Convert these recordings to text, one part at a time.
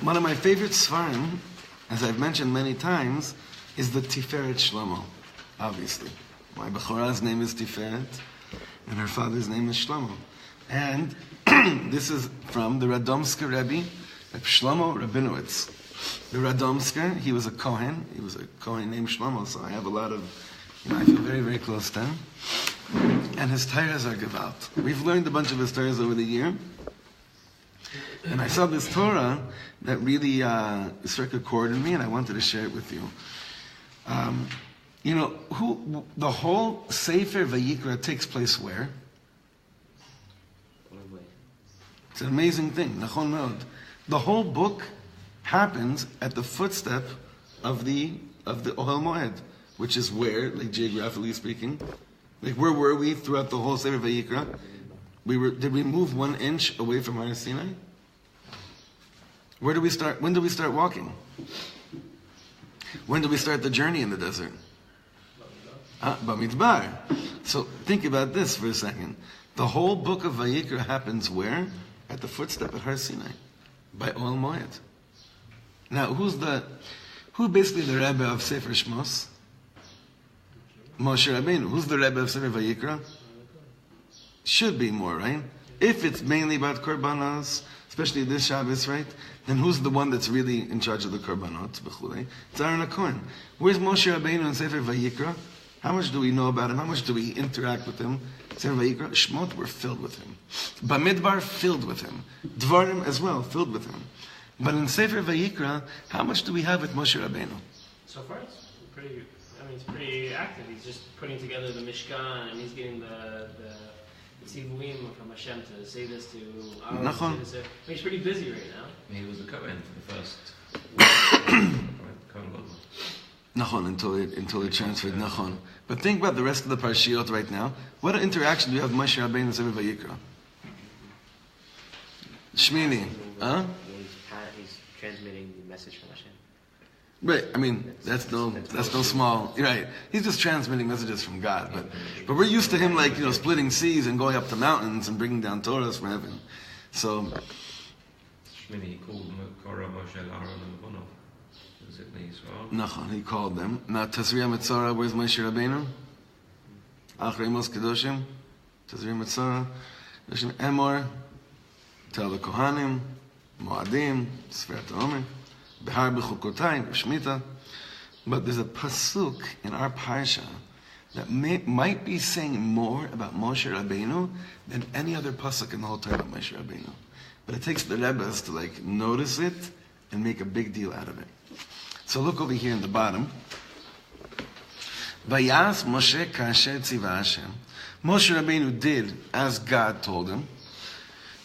One of my favorite svarim, as I've mentioned many times, is the Tiferet Shlomo, obviously. My Bechora's name is Tiferet, and her father's name is Shlomo. And this is from the Radomsk Rebbe, Rabbi Shlomo Rabinowitz. The Radomsker, he was a Kohen named Shlomo, so I have a lot of, I feel very, very close to him. And his Torahs are Gewalt. We've learned a bunch of his Torahs over the year. And I saw this Torah that really struck a chord in me, and I wanted to share it with you. The whole Sefer Vayikra takes place where? It's an amazing thing. Nachon Meod. The whole book happens at the footstep of the Ohel Moed, which is where, like geographically speaking, like where were we throughout the whole Sefer Vayikra? Did we move 1 inch away from Har Sinai? Where do we start? When do we start walking? When do we start the journey in the desert? Bamidbar. So think about this for a second. The whole book of Vayikra happens where? At the footstep at Har Sinai, by Ohel Moed. Now, who's basically the Rebbe of Sefer Shmos? Moshe Rabbeinu. Who's the Rebbe of Sefer Vayikra? Should be more, right? If it's mainly about Korbanos, especially this Shabbos, right? Then who's the one that's really in charge of the Korbanot? It's Aaron HaKohen. Where's Moshe Rabbeinu in Sefer Vayikra? How much do we know about him? How much do we interact with him? Sefer Vayikra, Shmot were filled with him. Bamidbar, filled with him. Dvarim as well, filled with him. But in Sefer Vayikra, how much do we have with Moshe Rabbeinu? So far, it's pretty active. He's just putting together the Mishkan, and he's getting the Tzivuim from Hashem to say this to our he's pretty busy right now. He was the Kohen for the first Kohen Gadol. Nachon, until it transferred. Nachon. But think about the rest of the Parshiot right now. What interaction do you have with Moshe Rabbeinu and Sefer Vayikra? Shmini. Huh? He's transmitting the message from Hashem. Right, I mean, that's no small, right. He's just transmitting messages from God, but we're used to him like, splitting seas and going up to mountains and bringing down Torahs from heaven. So, Shmini, he called Korah, Moshe, Aaron, and Bono. Was it in Israel? Nachon, he called them. Now, Tazria Metzora, where's Moshe Rabbeinu? Achrei Mos Kedoshim, Tazria Metzora, Kedoshim Emor, tell the Kohanim, Moadim, Sferat HaOmer, Behar B'chukotay, Shmita. But there's a Pasuk in our Parsha that might be saying more about Moshe Rabbeinu than any other Pasuk in the whole Torah about Moshe Rabbeinu. But it takes the Rebbes to notice it and make a big deal out of it. So look over here in the bottom. Vayas Moshe kasher tziva Hashem. Moshe Rabbeinu did as God told him.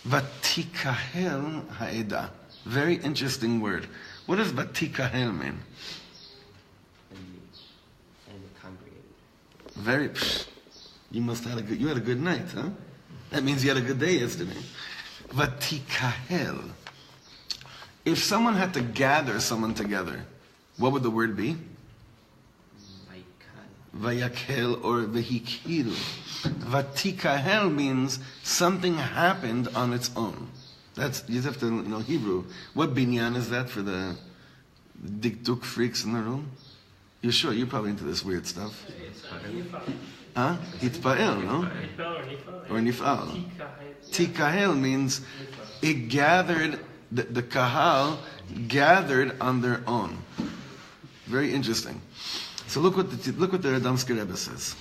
Vatikahel ha'edah. Very interesting word. What does vatikahel mean? And congregated. Very. You must have you had a good night, huh? That means you had a good day yesterday. Vatikahel. If someone had to gather someone together, what would the word be? Vayakhel or vehikil. Vatikahel means something happened on its own. That's, you have to know Hebrew. What binyan is that for the dikduk freaks in the room? You're sure? You're probably into this weird stuff. Huh? Hitpa'el, no? Or nif'al. Tikahel means it gathered, the kahal gathered on their own. Very interesting. So look what the Radomsk Rebbe says.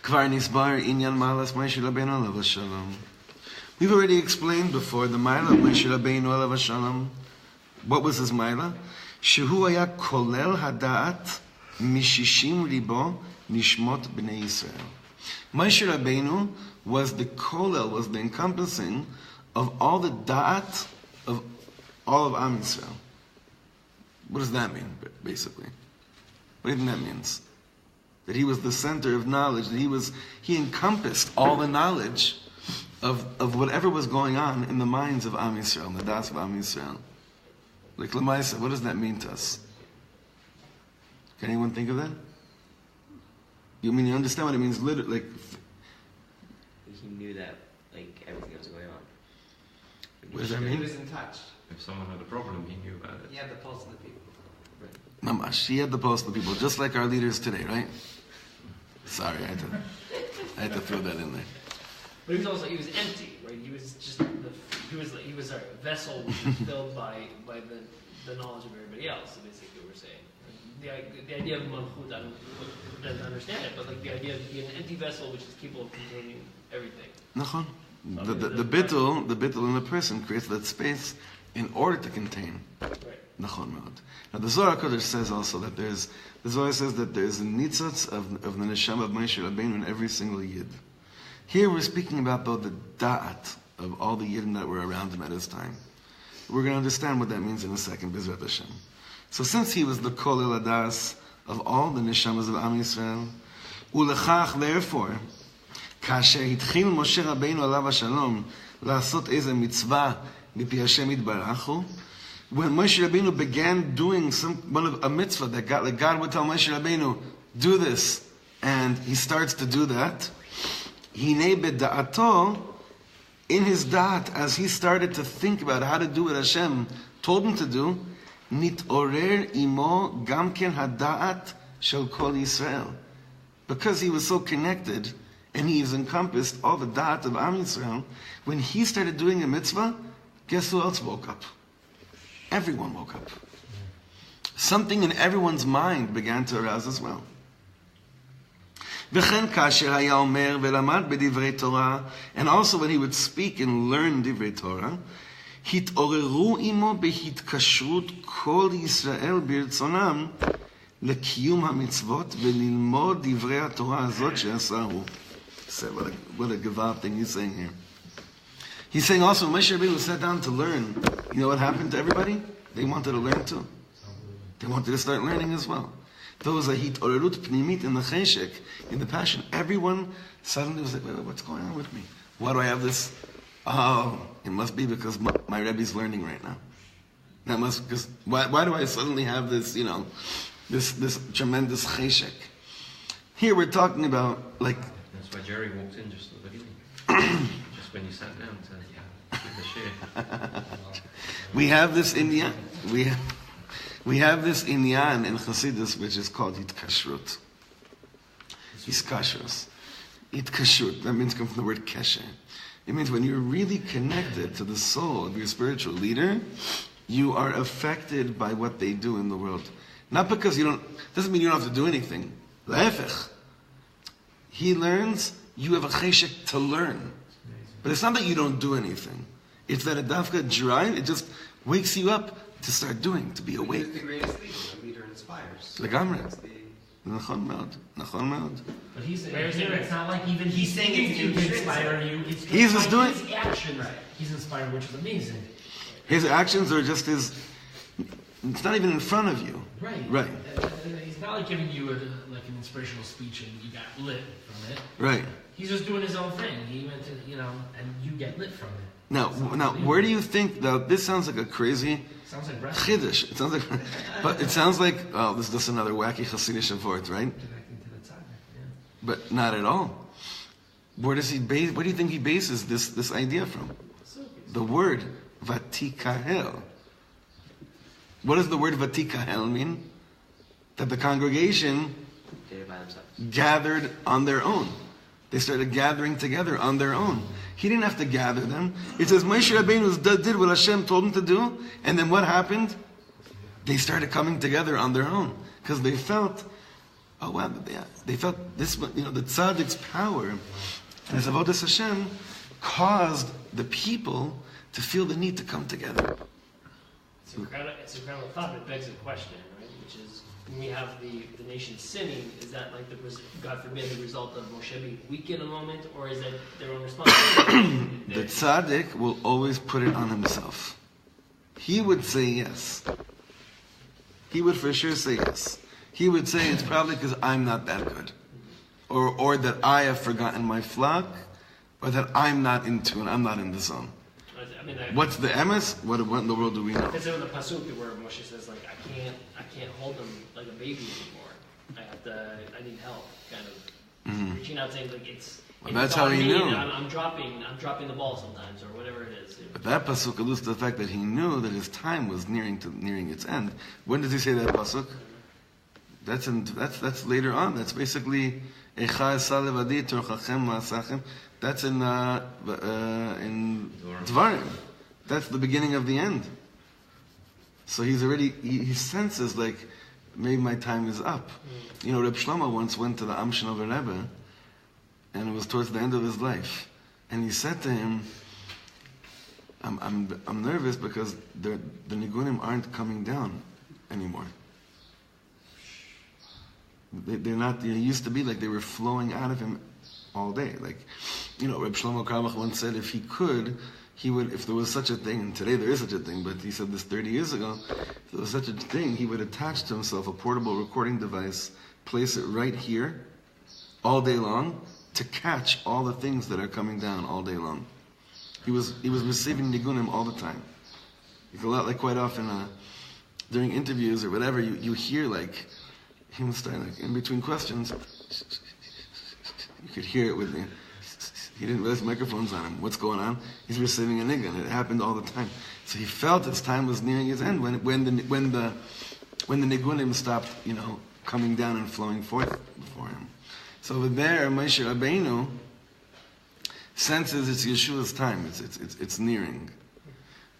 Kvar nisbar inyan malas Moshe Rabbeinu alav shalom. We've already explained before the Maila of Moshe Rabbeinu alav shalom. What was his Maila? Shehu haya kolel hada'at mishishim ribo nishmot b'nei Yisrael. Moshe Rabbeinu was the kolel, was the encompassing of all the da'at of all of Am Yisrael. What does that mean, basically? What do you think that means? That he was the center of knowledge, that he encompassed all the knowledge of whatever was going on in the minds of Am Yisrael, in the das of Am Yisrael. Like Lamaisa, what does that mean to us? Can anyone think of that? You understand what it means literally? He knew that everything was going on. What does that mean? He was in touch. If someone had a problem, he knew about it. You have the pulse of the people. Mamash, he had the pulse of the people, just like our leaders today, right? Sorry, I had to throw that in there. But he was empty, right? He was just a vessel which was filled by the knowledge of everybody else. So basically, we're saying the idea of malchut. I don't understand it, but like the idea of being an empty vessel which is capable of containing everything. Nachon. The bittul in a person creates that space in order to contain. Right. Nachon Meod. Now the Zohar Kodesh says also that the Zohar says that there's a nitzatz of the neshama of Moshe Rabbeinu in every single yid. Here we're speaking about though the da'at of all the yidden that were around him at his time. We're going to understand what that means in a second, B'ezrat Hashem. So since he was the kol eladas of all the neshamas of Am Yisrael, ulechach therefore, kasher hitchil Moshe Rabbeinu alav hashalom la'asot eze mitzvah mipi Hashem yitbarachu, when Moshe Rabbeinu began doing a mitzvah that God would tell Moshe Rabbeinu, do this, and he starts to do that, Hinei beda'ato, in his da'at, as he started to think about how to do what Hashem told him to do, nitorer imo gamken hada'at shel kol Yisrael. Because he was so connected, and he's encompassed all the da'at of Am Yisrael, when he started doing a mitzvah, guess who else woke up? Everyone woke up. Something in everyone's mind began to arouse as well. And also when he would speak and learn divrei Torah, התעוררו עמו בהתקשרות כל ישראל ברצונם לקיום המצוות וללמוד דברי התורה הזאת שעשה הוא. What a gevav thing he's saying here. He's saying also, Moshe Rabbeinu sat down to learn. You know what happened to everybody? They wanted to learn too. They wanted to start learning as well. There was a hit'orerut pnimit in the cheshek, in the passion. Everyone suddenly was like, wait, what's going on with me? Why do I have this? Oh, it must be because my Rebbe's learning right now. That must, because why do I suddenly have this, this tremendous cheshek? Here we're talking about, like... That's why Jerry walked in just at the beginning. Just when you sat down to give the share. We have this inyan. We have this inyan in Chassidus which is called Hitkashrut. Hiskashrus. Hitkashrut. That means come from the word kesher. It means when you're really connected to the soul of your spiritual leader, you are affected by what they do in the world. Not because doesn't mean you don't have to do anything. Le'efech. He learns, you have a cheshek to learn. But it's not that you don't do anything. It's that a dafka drive, it just wakes you up to start doing, to be awake. The greatest leader, the leader inspires. Legamre. Nachon meod. But he's saying it's not like even he's saying it to inspire you. He's just doing his actions. Right. He's inspired, which is amazing. His actions are just it's not even in front of you. Right. He's not like giving you an inspirational speech and you got lit from it. Right. He's just doing his own thing. He went to, and you get lit from it. Now, where do you think, this sounds like a crazy sounds like chiddush. It sounds like, but it sounds like, this is just another wacky Hasidic word, right? Connecting to the tzaddik, yeah. But not at all. Where do you think he bases this idea from? The word vatikahel. What does the word vatikahel mean? That the congregation gathered on their own. They started gathering together on their own. He didn't have to gather them. It says Moshe Rabbeinu did what Hashem told him to do, and then what happened? They started coming together on their own because they felt, they felt this. The tzaddik's power and his avodas Hashem caused the people to feel the need to come together. It's incredible thought, but it begs a question, right? Which is, when we have the nation sinning, is that like God forbid, the result of Moshe being weak in a moment, or is that their own responsibility? The tzaddik will always put it on himself. He would say yes. He would for sure say yes. He would say it's probably because I'm not that good, or that I have forgotten my flock, or that I'm not in tune, I'm not in the zone. What's the emes? What in the world do we know? It's in the Pasuk where Moshe says, like, I can't hold them like a baby anymore. I need help, kind of reaching out, saying, like, That's how he knew. I'm dropping the ball sometimes, or whatever it is. But that pasuk alludes to the fact that he knew that his time was nearing its end. When does he say that pasuk? That's later on. That's basically Echa esa levadi torchachem ma'asachem. That's in Dvarim. That's the beginning of the end. So he senses like maybe my time is up. You know, Rabbi Shlomo once went to the Amshin of a Rebbe, and it was towards the end of his life, and he said to him, I'm nervous because the nigunim aren't coming down anymore. They're not. They used to be like they were flowing out of him all day. Like, you know, Rabbi Shlomo Katz once said if he could, he would, if there was such a thing, and today there is such a thing, but he said this 30 years ago, if there was such a thing, he would attach to himself a portable recording device, place it right here, all day long, to catch all the things that are coming down all day long. He was receiving nigunim all the time. It's a lot like quite often during interviews or whatever, you hear like him starting like in between questions. You could hear it with the. He didn't realize microphones on him. What's going on? He's receiving a nigun. It happened all the time. So he felt his time was nearing its end when the nigunim stopped, you know, coming down and flowing forth before him. So over there, Moshe Rabbeinu senses it's Yeshua's time. It's nearing.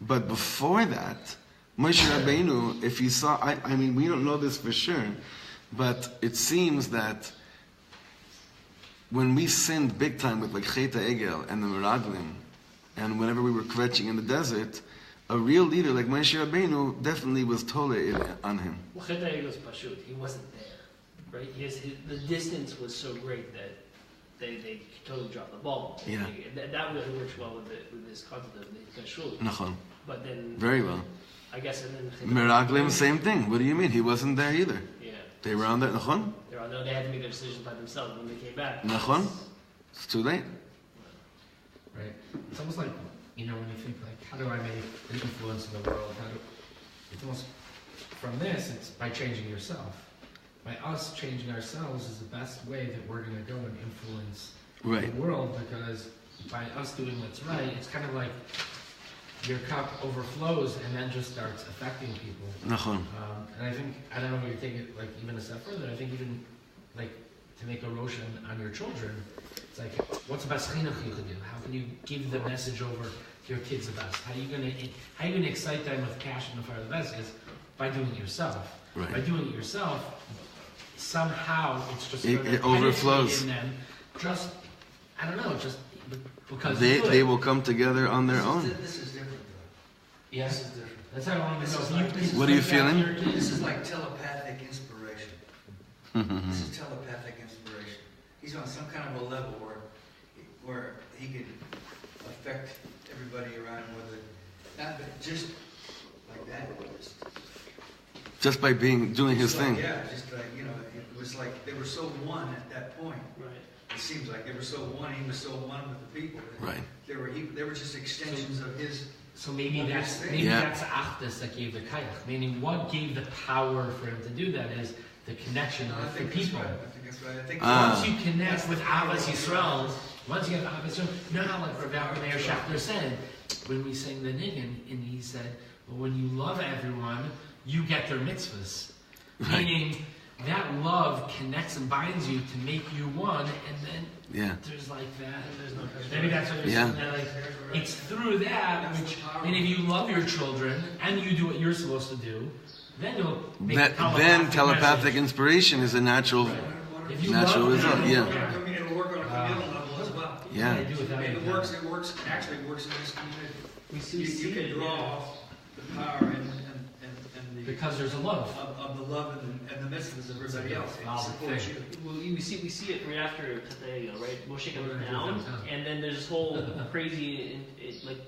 But before that, Moshe Rabbeinu, if he saw, I mean, we don't know this for sure, but it seems that when we sinned big time with like Chet HaEgel and the Meraglim, and whenever we were kvetching in the desert, a real leader like Moshe Rabbeinu definitely was tolei on him. Well, Chet HaEgel was pashut. He wasn't there, right? The distance was so great that they totally dropped the ball. Yeah. That really works well with this concept of the kashrut. Nachon. But then very well. I guess and then Meraglim, same thing. What do you mean? He wasn't there either. Yeah. They were on there. Nachon. They had to make their decisions by themselves when they came back. Nachon. It's too late. Right. It's almost like, you know, when you think like, how do I make an influence in the world? It's almost from this. It's by changing yourself. By us changing ourselves is the best way that we're going to go and influence the world, because by us doing what's right, it's kind of like your cup overflows and then just starts affecting people. And I think, I don't know if you take it like even a step further, I think even like to make a roshan on your children, it's like, what's the best chinuch you can do? How can you give the message over to your kids the best? How are you gonna excite them with cash and the fire the best? Is by doing it yourself. Right. By doing it yourself, somehow it's just it overflows in them. Just, I don't know, just because they will come together on their own. This is different, though. Yes, This is different. that's how I want to know. What are you feeling? This is like telepathic inspiration. This is telepathic inspiration. He's on some kind of a level where he can affect everybody around him, not just like that. Just by doing his thing. Yeah, just like, you know, it was like they were so one at that point. Right. It seems like they were so one. He was so one with the people. Right. They were just extensions of his. So maybe that's the achdus that gave the kayach. Meaning, what gave the power for him to do that is the connection with the people. Right. I think that's right. I think once you connect with Avos Yisrael, once you have Avos Yisrael, you know how like Rabbi Meir Shachter said when we sang the nigun, and he said, well, when you love everyone, you get their mitzvahs. Right. Meaning that love connects and binds you to make you one, and then there's like that. Maybe that's what you're saying. Like, it's through that, which, and if you love your children and you do what you're supposed to do, then you'll make telepathic inspiration is a natural result. It'll work on a communal level as well. Yeah. It works in this community. You can draw the power and the because there's a love of the love and the mitzvahs of everybody else. Supports you. Well, we see it right after Tatei, right? Moshe comes down, and then there's this whole crazy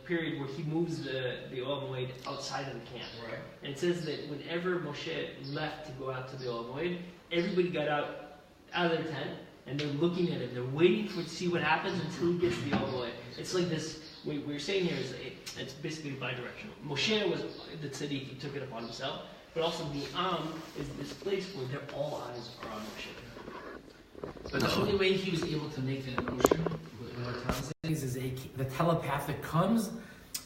period where he moves the Oel Moed outside of the camp. Right. And it says that whenever Moshe left to go out to the Oel Moed, everybody got out of their tent and they're looking at it. They're waiting to see what happens until he gets to the Oel Moed. It's like this. What we're saying here is it's basically bi-directional. Moshe was the tzaddik, he took it upon himself, but also the is this place where all eyes are on Moshe. But the only way he was able to make that motion the telepathic comes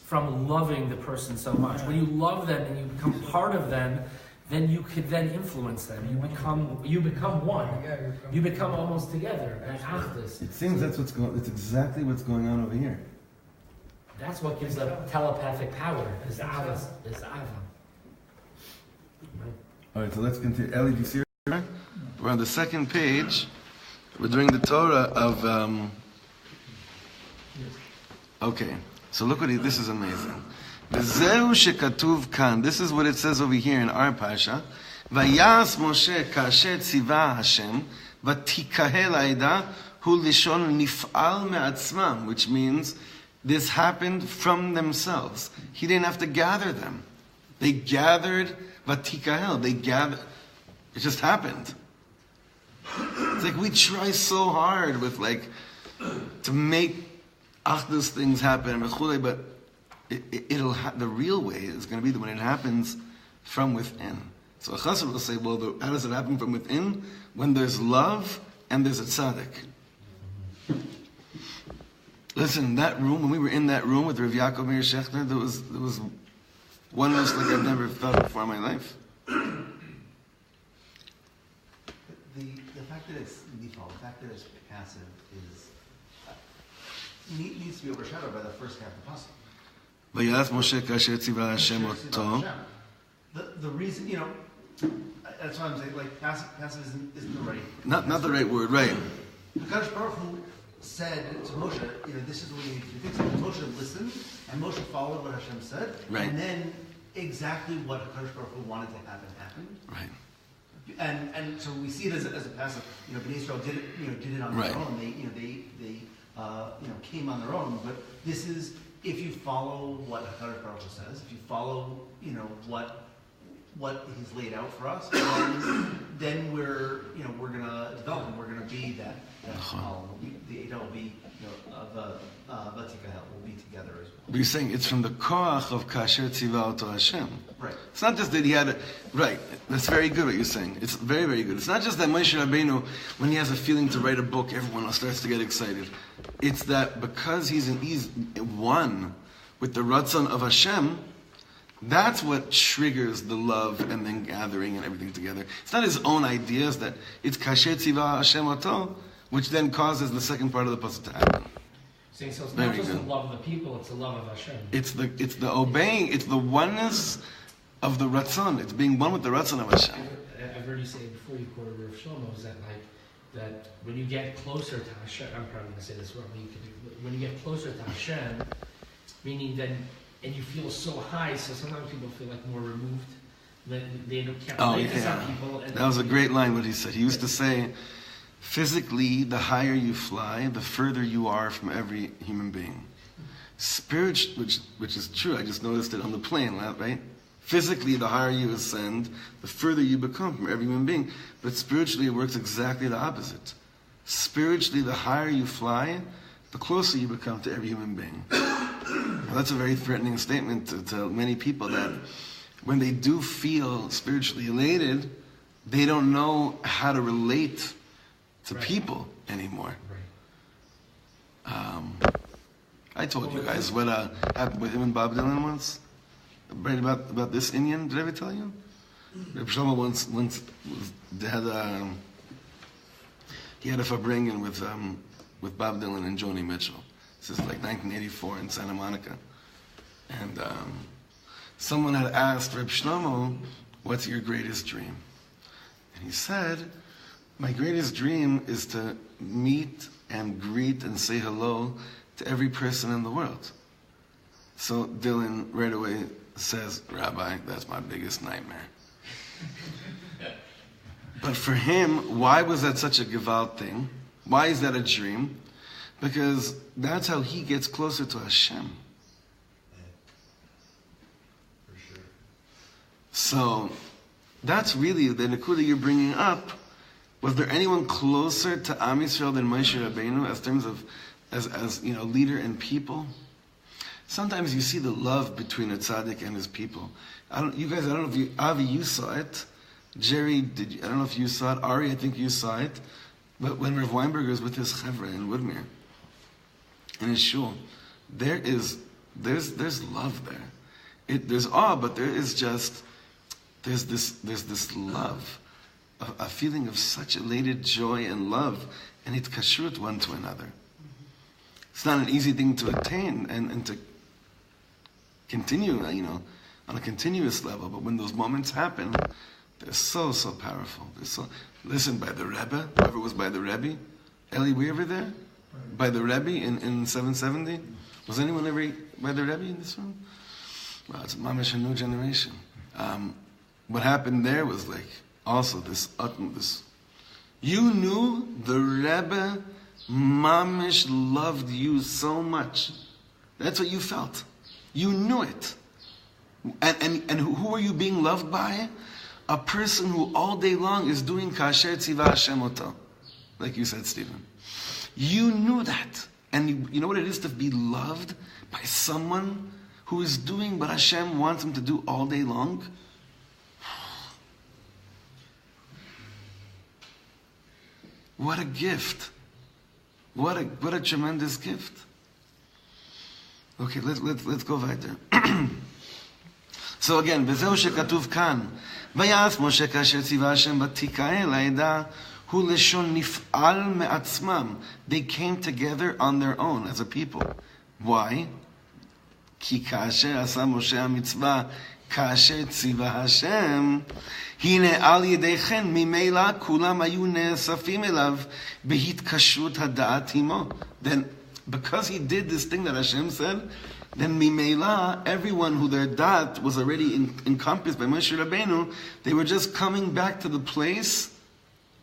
from loving the person so much. When you love them and you become part of them, then you could then influence them. You become one. You become almost together. It seems that's exactly what's going on over here. That's what gives the telepathic power. Is Ava. All right, so let's continue. Ellie, do you see it? We're on the second page. We're doing the Torah of. Okay, so look this is amazing. V'zehu shekatuv kan. This is what it says over here in our parsha. Vayas Moshe kasher tziva Hashem v'tikahel ha'eda hu lishon nif'al me'atzmam, which means this happened from themselves. He didn't have to gather them. They gathered v'tikahel. They gathered. It just happened. It's like we try so hard with to make achdus things happen, but the real way is going to be when it happens from within. So a chassid will say, well, how does it happen from within? When there's love and there's a tzaddik. Listen, that room, when we were in that room with Rav Yaakov Meir Shechner, there was oneness like I've never felt before in my life. The fact that it's default, the fact that it's passive needs to be overshadowed by the first half of the Pasuk. Vayas Moshe kasher tziva Hashem oto. The reason, that's why I'm saying, passive isn't the right. Not the right word, right? Hakadosh Baruch Hu said to Moshe, this is the way you need to do things. And Moshe listened, and Moshe followed what Hashem said, right. And then exactly what Hakadosh Baruch Hu wanted to happen happened. Right. And so we see it as a passive. Bnei Israel did it on their own. They came on their own. But this is, if you follow what Hakadosh Baruch Hu says, if you follow what He's laid out for us, then we're gonna develop and we're gonna be that the Eidah will be the Vatikahel will be together as well. But you're saying it's from the koach of kasher tziva oto Hashem. Right. It's not just that he had it. Right. That's very good what you're saying. It's very, very good. It's not just that Moshe Rabbeinu, when he has a feeling to write a book, everyone else starts to get excited. It's that because he's one with the ratzon of Hashem, that's what triggers the love and then gathering and everything together. It's not his own ideas, that it's kasher tziva Hashem oto, which then causes the second part of the pasuk to happen. So it's not just the love of the people, it's the love of Hashem. It's the obeying, it's the oneness of the ratzon. It's being one with the ratzon of Hashem. I've heard you say before you quoted Rabbi Shlomo, is that when you get closer to Hashem, I'm probably going to say this wrong, when you get closer to Hashem, meaning then, and you feel so high, so sometimes people feel more removed, that they can't relate to some people. And that was a great line what he said. He used to say, physically, the higher you fly, the further you are from every human being. Which is true, I just noticed it on the plane, right? Physically, the higher you ascend, the further you become from every human being. But spiritually, it works exactly the opposite. Spiritually, the higher you fly, the closer you become to every human being. Now, that's a very threatening statement to many people, that when they do feel spiritually elated, they don't know how to relate to people anymore. I told you guys what happened with him and Bob Dylan once. Right about this Indian. Did I ever tell you? Rabbi Shlomo once had a farbrengen with Bob Dylan and Joni Mitchell. This is 1984 in Santa Monica, and someone had asked Rabbi Shlomo, "What's your greatest dream?" And he said, "My greatest dream is to meet and greet and say hello to every person in the world." So Dylan right away says, "Rabbi, that's my biggest nightmare." But for him, why was that such a gewalt thing? Why is that a dream? Because that's how he gets closer to Hashem. For sure. So that's really the nekuda you're bringing up. Was there anyone closer to Am Yisrael than Moshe Rabbeinu as terms of as leader and people? Sometimes you see the love between a tzaddik and his people. I don't know if Avi, you saw it. Jerry, I don't know if you saw it. Ari, I think you saw it. But when Rav Weinberger was with his chevra in Woodmere, in his shul, there's love there. There's awe, but there's this love, a feeling of such elated joy and love, and it's kashrut one to another. It's not an easy thing to attain and to continue, on a continuous level. But when those moments happen, they're so powerful. Listen, by the Rebbe, whoever was by the Rebbe, Eli, were you ever there? By the Rebbe in 770? Was anyone ever by the Rebbe in this room? Well, it's mamish a new generation. What happened there was like also this. You knew the Rebbe mamish loved you so much. That's what you felt. You knew it. And who are you being loved by? A person who all day long is doing kasher tziva Hashem oto. Like you said, Stephen. You knew that. And you know what it is to be loved by someone who is doing what Hashem wants him to do all day long? What a gift. What a tremendous gift. Okay, let's go weiter. So again, וזהו שכתוב כאן, ויעש משה כאשר ציווה השם ותקהל העדה הוא לשון נפעל מעצמם. They came together on their own as a people. Why? כי כאשר עשה משה המצווה כאשר ציווה השם, הנה על ידי כן ממילא כולם היו נאספים אליו בהתקשרות הדעת עמו. Then, because he did this thing that Hashem said, then Mimela, everyone who their da'at was already encompassed by Moshe Rabbeinu, they were just coming back to the place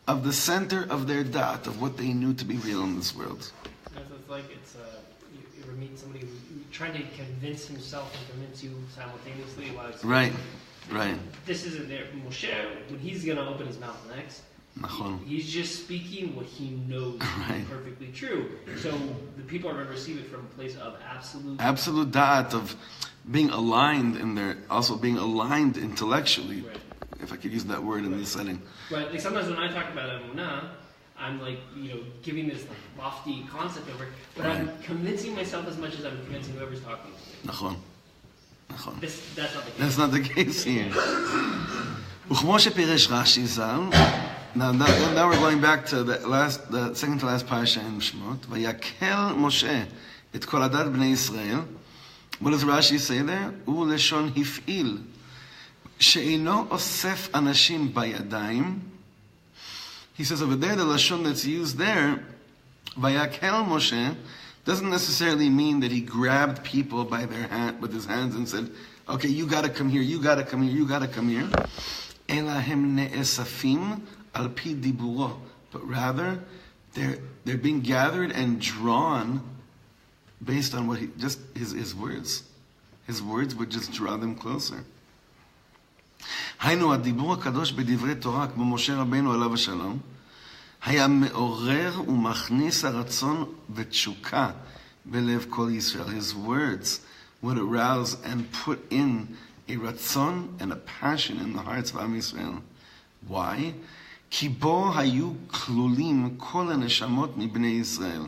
of the center of their da'at, of what they knew to be real in this world. It's like you ever meet somebody trying to convince himself and convince you simultaneously while it's Right. This isn't there. Moshe, when he's going to open his mouth next, he's just speaking what he knows to be perfectly true. So the people are going to receive it from a place of absolute da'at, of being aligned also being aligned intellectually, if I could use that word in this setting. Right. Like sometimes when I talk about emunah, I'm like, giving this like lofty concept over it, but I'm convincing myself as much as I'm convincing whoever's talking to me. That's not the case here. וכמו שפירש רש"י ז"ל, now we're going back to the second to last parasha in Shemot. ויקהל משה את כל עדת בני ישראל. What does Rashi say there? הוא לשון הפעיל, שאינו אוסף אנשים בידיים. He says over there, the lashon that's used there, ויקהל משה, doesn't necessarily mean that he grabbed people by their hand with his hands and said, okay, you gotta come here, you gotta come here, you gotta come here. אלא הם נאספים על פי דיבורו. But rather, they're being gathered and drawn based on what just his words. His words would just draw them closer. היינו, הדיבור הקדוש בדברי תורה, כמו משה רבנו עליו השלום, היה מעורר ומכניס הרצון ותשוקה בלב כל ישראל. His words would arouse and put in a ratzon and a passion in the hearts of Am Yisrael. Why? כי בו היו כלולים כל הנשמות מבני ישראל.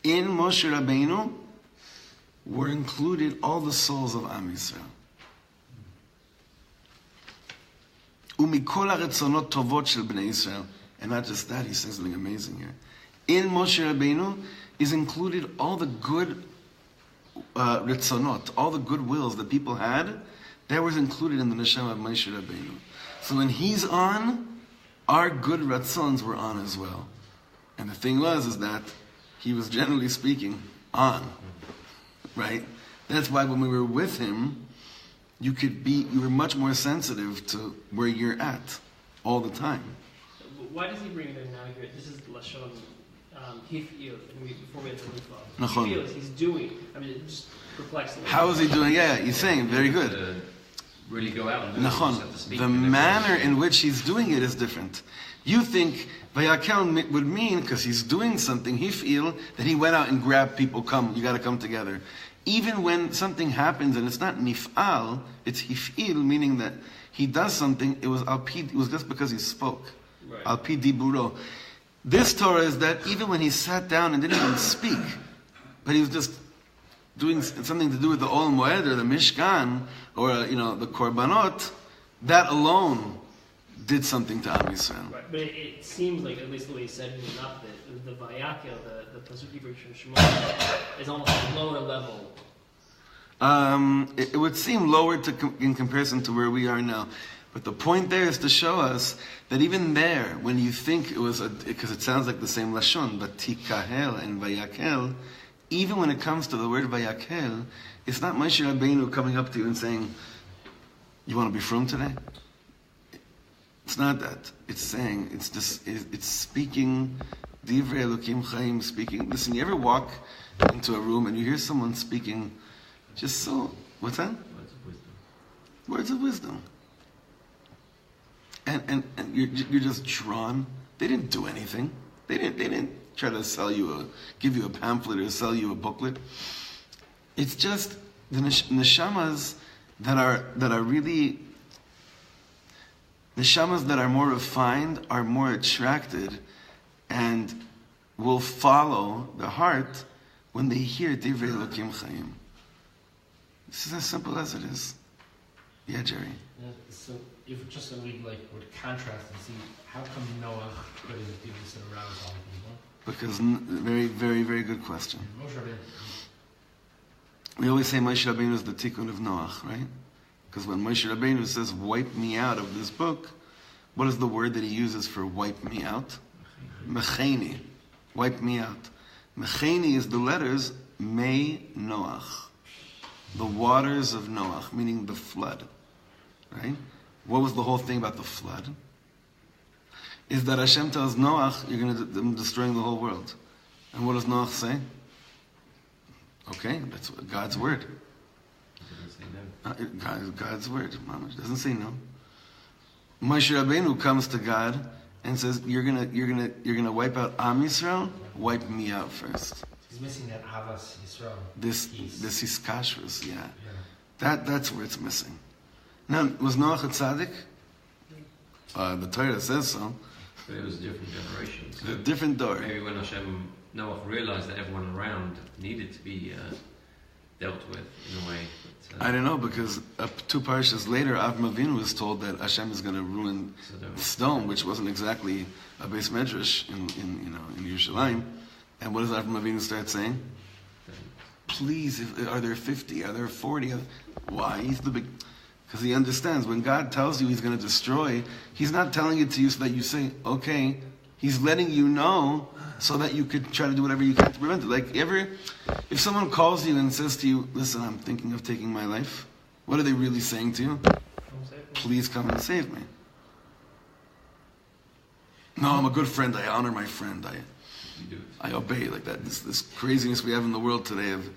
In Moshe Rabbeinu were included all the souls of Am Yisrael. ומכל הרצונות טובות של בני ישראל. And not just that, he says something amazing here. In Moshe Rabbeinu is included all the good ritzonot, all the good wills that people had, that was included in the neshama of Moshe Rabbeinu. So when he's on, our good ratzons were on as well. And the thing is that he was generally speaking on, right? That's why when we were with him, you were much more sensitive to where you're at all the time. Why does he bring it in now here? This is lashon hif'il. Before we had to move on. He's doing. I mean, it just perplexed me. How is he doing? Yeah, he's saying very good. Really go out and do it. The manner in which he's doing it is different. You think vayakel would mean because he's doing something, hif'il, that he went out and grabbed people. Come, you got to come together. Even when something happens and it's not nif'al, it's hif'il, meaning that he does something. It was just because he spoke. Al pi diburo. This Torah is that even when he sat down and didn't even speak, but he was just doing something to do with the Ol Moed or the Mishkan or the Korbanot. That alone did something to Am Yisrael. Right, but it seems like, at least the way he said it up, that the Vayakel, the Pasuk from Shemot, is almost a lower level. It would seem lower in comparison to where we are now. But the point there is to show us that even there, when you think it was, because it sounds like the same Lashon, but Tikahel and Vayakel, even when it comes to the word Vayakel, it's not Moshe Rabbeinu coming up to you and saying, you want to be frum today? It's not that. It's saying, it's speaking, Divrei Elokim Chaim, speaking. Listen, you ever walk into a room and you hear someone speaking just so, what's that? Words of wisdom. And you're just drawn. They didn't do anything. They didn't try to give you a pamphlet or sell you a booklet. It's just the neshamas that are really, neshamas that are more refined are more attracted and will follow the heart when they hear Divrei Elokim Chaim. This is as simple as it is. Yeah, Jerry. Yeah, so if just so we would contrast and see how come Noah couldn't do this around all people? Because very, very, very good question. Moshe Rabbeinu. We always say Moshe Rabbeinu is the tikkun of Noach, right? Because when Moshe Rabbeinu says, wipe me out of this book, what is the word that he uses for wipe me out? Mecheni. Wipe me out. Mecheni is the letters Mei Noach. The waters of Noach, meaning the flood. Right? What was the whole thing about the flood? Is that Hashem tells Noach, I'm destroying the whole world. And what does Noach say? Okay, that's God's word. God's word. Doesn't say no. Moshe Rabbeinu comes to God and says, "You're gonna wipe out Am Yisrael. Wipe me out first." He's missing that Havas Yisrael. This hiskashrus, yeah. That's where it's missing. Now, was Noach a tzaddik? The Torah says so. But it was a different generation. So a different door. Maybe when Noah realized that everyone around needed to be dealt with in a way. But, I don't know, because 2 parshas later, Avram Avinu was told that Hashem is going to ruin Sodom, which wasn't exactly a beis medrash in Yerushalayim. And what does Avram Avinu start saying? Please, are there 50? Are there 40? Why? He's the big... Because he understands, when God tells you he's going to destroy, he's not telling it to you so that you say, okay. He's letting you know so that you could try to do whatever you can to prevent it. If someone calls you and says to you, listen, I'm thinking of taking my life, what are they really saying to you? Please come and save me. No, I'm a good friend. I honor my friend. I obey like that. This craziness we have in the world today of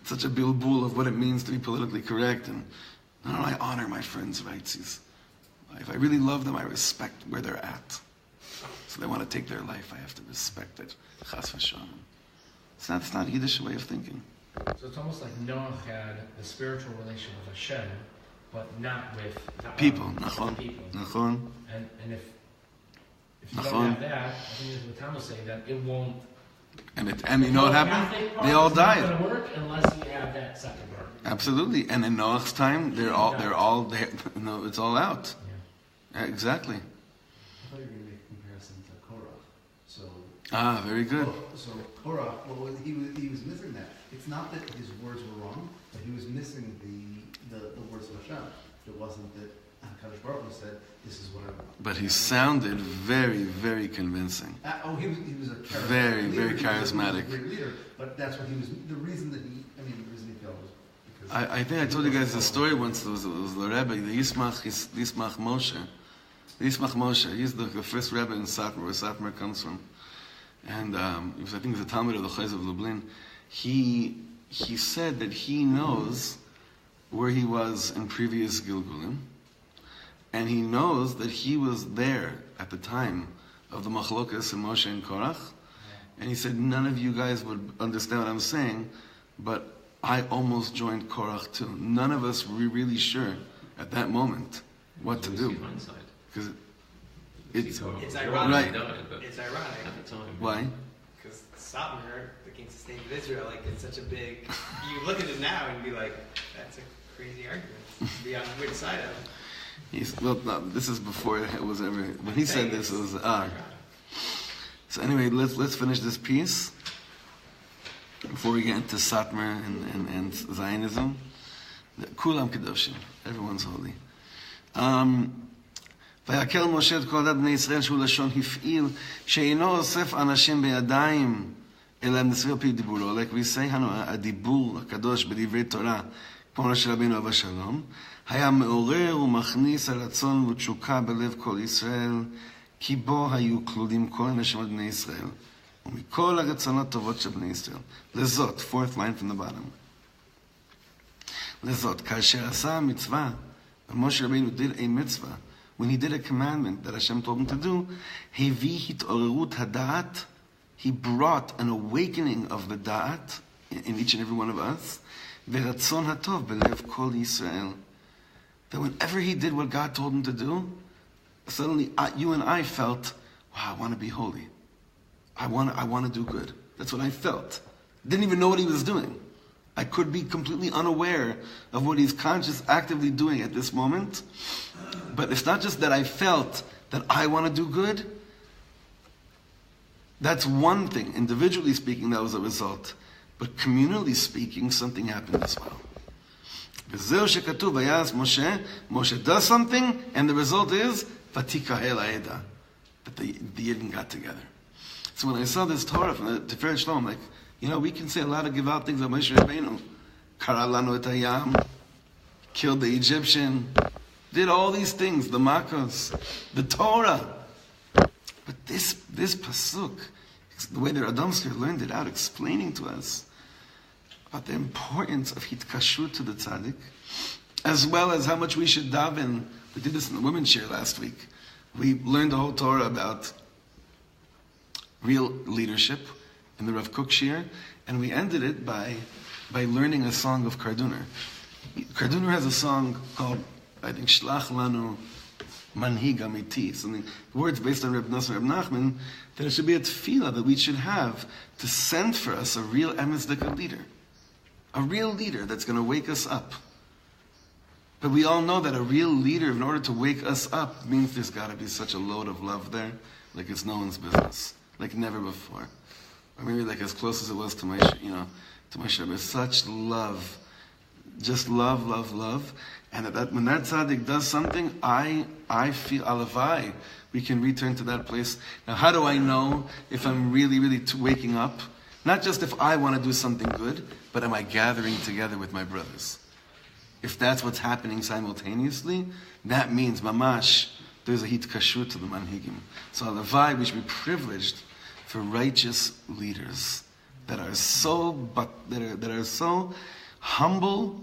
such a bilbul of what it means to be politically correct. And no, I honor my friends' rights. If I really love them, I respect where they're at. So they want to take their life, I have to respect it. Chas v'shalom. It's not a Yiddish way of thinking. So it's almost like Noah had a spiritual relation with Hashem, but not with people. Nachon. People. Nachon. And if you don't have that, I think what Tom was saying, that it won't. And you know what happened? They all died. It's not going to work unless you have that second part. Absolutely. And in Noah's time, they're all there. No, it's all out. Yeah. Exactly. I thought you were going to make a comparison to Korah. Very good. So Korah, he was missing that. It's not that his words were wrong, but he was missing the words of Hashem. It wasn't that HaKadosh Baruch Hu said, "This is what I want." But he sounded very, very convincing. He was a charismatic very, leader. very charismatic. He was a great leader, but that's what he was. The reason he failed was because. I think I told you guys the story once. There was the Rebbe, the Yismach Moshe. Yismach Moshe. He's the first Rebbe in Satmar, where Satmar comes from. And I think he was a Talmud of the Chayz of Lublin. He said that he knows where he was in previous Gilgulim, and he knows that he was there at the time of the Machlokas and Moshe and Korach. And he said, none of you guys would understand what I'm saying, but I almost joined Korach too. None of us were really sure at that moment what to do. Because it's ironic. Right. It's ironic. At the time. Why? Because Satmar, the King Sustained of Israel, like it's such a big. You look at it now and be like, that's a crazy argument. Be on which side of it? Well, no, this is before it was ever. When he said this, it was So anyway, let's finish this piece before we get into Satmar and Zionism. Kulam Kedoshim, everyone's holy. ויקל משה את כל עדת בני ישראל שהוא לשון הפעיל שאינו אוסף אנשים בידיים אלא הם נסביר פי דיבורו. Like we say, הדיבור הקדוש בדברי תורה כמו משה רבינו אבא שלום היה מעורר ומכניס הרצון ותשוקה בלב כל ישראל כי בו היו כלולים כל נשמות בני ישראל ומכל הרצונות טובות של בני ישראל. לזאת, fourth line from the bottom. לזאת, כאשר עשה המצווה ומשה רבינו did a mitzvah, when he did a commandment that Hashem told him to do, הביא התעוררות הדעת, he brought an awakening of the da'at in each and every one of us, ורצון הטוב בלב כל ישראל. That whenever he did what God told him to do, suddenly you and I felt, wow, I want to be holy. I want to do good. That's what I felt. Didn't even know what he was doing. I could be completely unaware of what he's conscious, actively doing at this moment. But it's not just that I felt that I want to do good. That's one thing. Individually speaking, that was a result. But communally speaking, something happened as well. Moshe does something, and the result is that the Yidden got together. So when I saw this Torah from the Tiferet Shlomo, I'm like, we can say a lot of Gevalt things about Moshe Rabbeinu. Kara lanu et hayam, killed the Egyptian, did all these things, the Makkos, the Torah. But this Pasuk, the way the Radomsk learned it out, explaining to us about the importance of hitkashrut to the tzaddik, as well as how much we should daven. We did this in the women's share last week. We learned the whole Torah about real leadership in the Rav Kook shir, and we ended it by learning a song of Karduner. Karduner has a song called, I think, Shlach Lanu Manhig Amiti. Something, words based on Reb Nosson Reb Nachman, that it should be a tefillah that we should have to send for us a real emezdika leader. A real leader that's going to wake us up. But we all know that a real leader, in order to wake us up, means there's got to be such a load of love there, like it's no one's business, like never before. Or maybe like as close as it was to my, to my Shabbat. Such love. Just love, love, love. And that when that tzaddik does something, I feel, alavai, we can return to that place. Now, how do I know if I'm really, really waking up? Not just if I want to do something good, but am I gathering together with my brothers? If that's what's happening simultaneously, that means, mamash, there's a hitkashrut to the manhigim. So alavai, we should be privileged for righteous leaders that are so humble.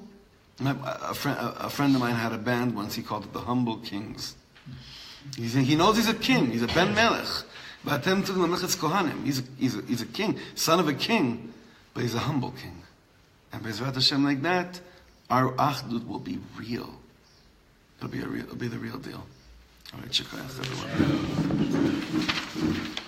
A friend of mine had a band once. He called it the Humble Kings. He knows he's a king. He's a ben melech. He's a king, son of a king, but he's a humble king. And Bezrat Hashem, like that, our achdut will be real. It'll be the real deal. All right, shukran, everyone.